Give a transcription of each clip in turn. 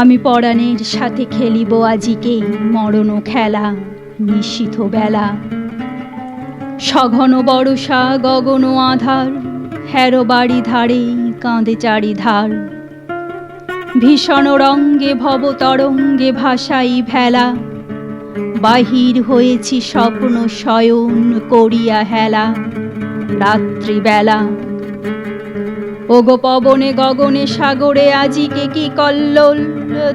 আমি পরাণের সাথে খেলিব আজিকে মরণ খেলা নিশীথ বেলা। সঘন বর্ষা গগন আধার, হেরো বাড়ি ধারে কাঁদে চারিধার। ভীষণ রঙ্গে ভব তরঙ্গে ভাসাই ভেলা, বাহির হয়েছি স্বপ্ন শয়ন করিয়া হেলা রাত্রিবেলা। ওগো পবনে গগনে সাগরে আজিকে কি কল্লোল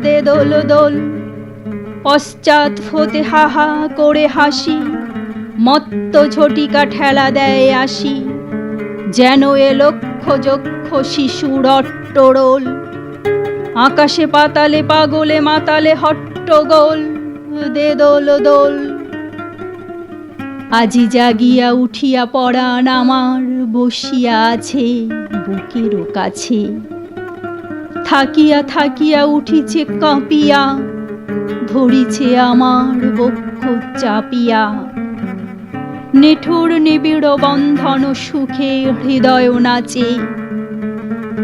দে দোল দোল। পশ্চাৎ হতে হাহা করে হাসি, মত্ত ঝটিকা ঠেলা দেয় আসি। যেন এ লক্ষ যক্ষ শিশুর অট্টরোল, আকাশে পাতালে পাগলে মাতালে হট্টগোল দে দোল দোল। আজি জাগিয়া উঠিয়া পরাণ আমার বসিয়া আছে বুকেরও কাছে। থাকিয়া থাকিয়া উঠিছে কাঁপিয়া, ধরিছে আমার বক্ষ চাপিয়া। নিঠুর নিবিড় বন্ধন সুখে হৃদয় নাচে,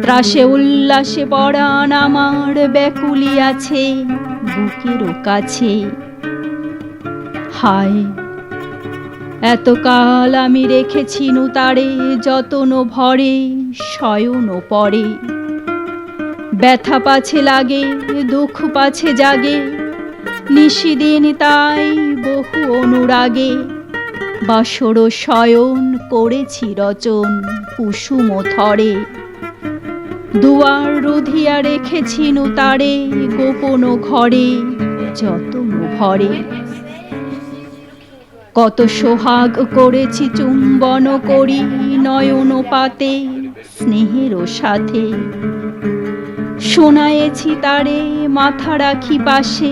ত্রাসে উল্লাসে পরাণ আমার ব্যাকুলিয়াছে বুকেরও কাছে। হায় এতকাল আমি রেখেছিনু তারে যতন ভরে শয়ন পরে। ব্যথা পাছে লাগে দুঃখ পাছে জাগে, নিশিদিন তাই বহু অনুরাগে। বাসর শয়ন করেছি রচন কুসুম থরে, দুয়ার রুধিয়া রেখেছিনু তারে গোপন ঘরে যতন ভরে। কত সোহাগ করেছি চুম্বন করি নয়ন পাতে স্নেহের সাথে। শোনায়েছি তারে মাথা রাখি পাশে,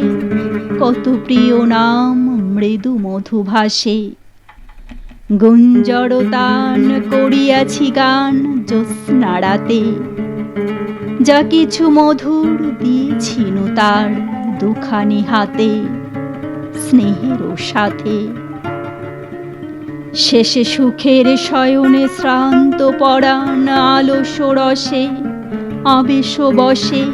কত প্রিয় নাম মৃদু মধু ভাসে। গুঞ্জর তান করিয়াছি গান জ্যোৎস্না রাতে, যা কিছু মধুর দিয়েছিনু তার দুখানি হাতে স্নেহের সাথে। শেষে সুখের শয়নে শ্রান্ত পরাণ আলস রসে আবেশ বসে।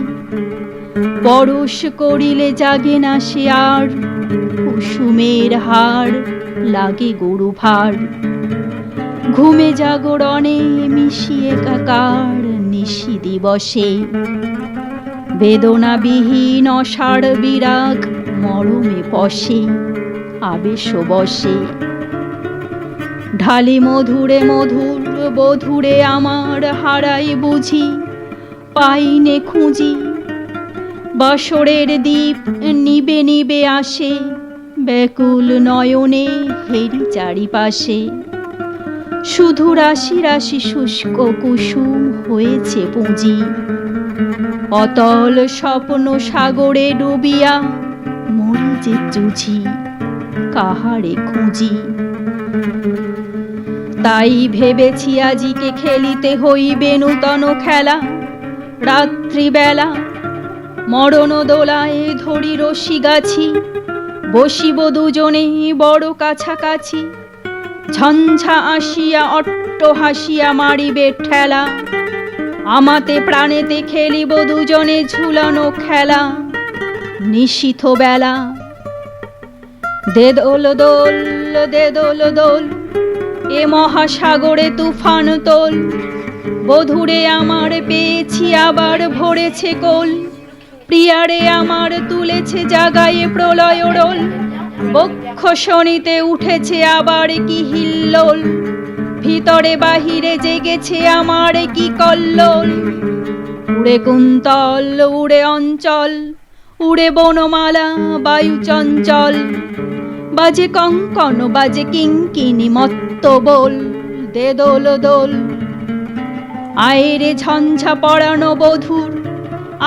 পরশ করিলে জাগে না সে আর, কুসুমের হার লাগে গরু ভার। ঘুমে জাগরণে মিশিয়ে কাকার নিশি দিবসে। বেদনাবিহীন অসাড় বিরাগ মরমে পশে আবেশ বসে। ঢালি মধুরে মধুর বধুরে আমার হারাই বুঝি, পাইনে খুঁজি। বাসরের দীপ নিবে নিবে আসে, ব্যাকুল নয়নে হেরি চারিপাশে। শুধু রাশি রাশি শুষ্ক কুসুম হয়েছে পুঁজি, অতল স্বপ্ন সাগরে ডুবিয়া মরি যে জুঝি কাহারে খুঁজি। তাই ভেবেছি আজিকে খেলিতে হইবে নূতন খেলা রাত্রিবেলা। মরণ দোলায় ধরি রশি গাছি, বসিব দুজনে বড় কাছাকাছি। ঝঞ্ঝা আসিয়া অট্ট হাসিয়া মারিবে ঠেলা, আমাতে প্রাণেতে খেলিব দুজনে ঝুলানো খেলা নিশীথ বেলা। দে দোল দোল দে দোল দোল, এ মহাসাগরে তুফান তোল। বধুরে আমার পেয়েছি আবার ভরেছে কোল, প্রিয়ারে আমার তুলেছে জাগায়ে প্রলয় রোল। বক্ষ শনিতে উঠেছে আবার কি হিল্লোল, ভিতরে বাহিরে জেগেছে আমার কি কল্লোল। উড়ে কুন্তল উড়ে অঞ্চল, উড়ে বনমালা বায়ু চঞ্চল। বাজে কঙ্কন বাজে কিঙ্কিনি মত্ত বল দে দোল দোল। আয়রে ঝঞ্ঝা পড়ানো বধূর,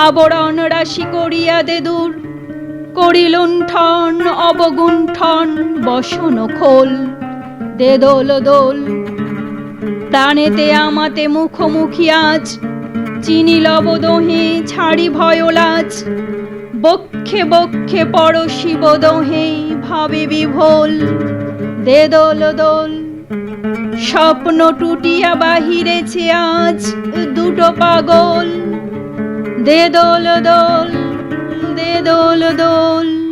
আবরণ রাশি করিয়া দে দূর। করি লুণ্ঠন অবগুণ্ঠন বসন খোল দে দোল দোল। প্রাণেতে আমাতে মুখোমুখি আজ, চিনি লব দোহে ছাড়ি ভয় লাজ। বক্ষে বক্ষে পরশিব দোহে ভাবে বিভোল দে দোল দোল। স্বপ্ন টুটিয়া বাহিরেছে আজ দুটো পাগল দে দোল দোল দে দোল দোল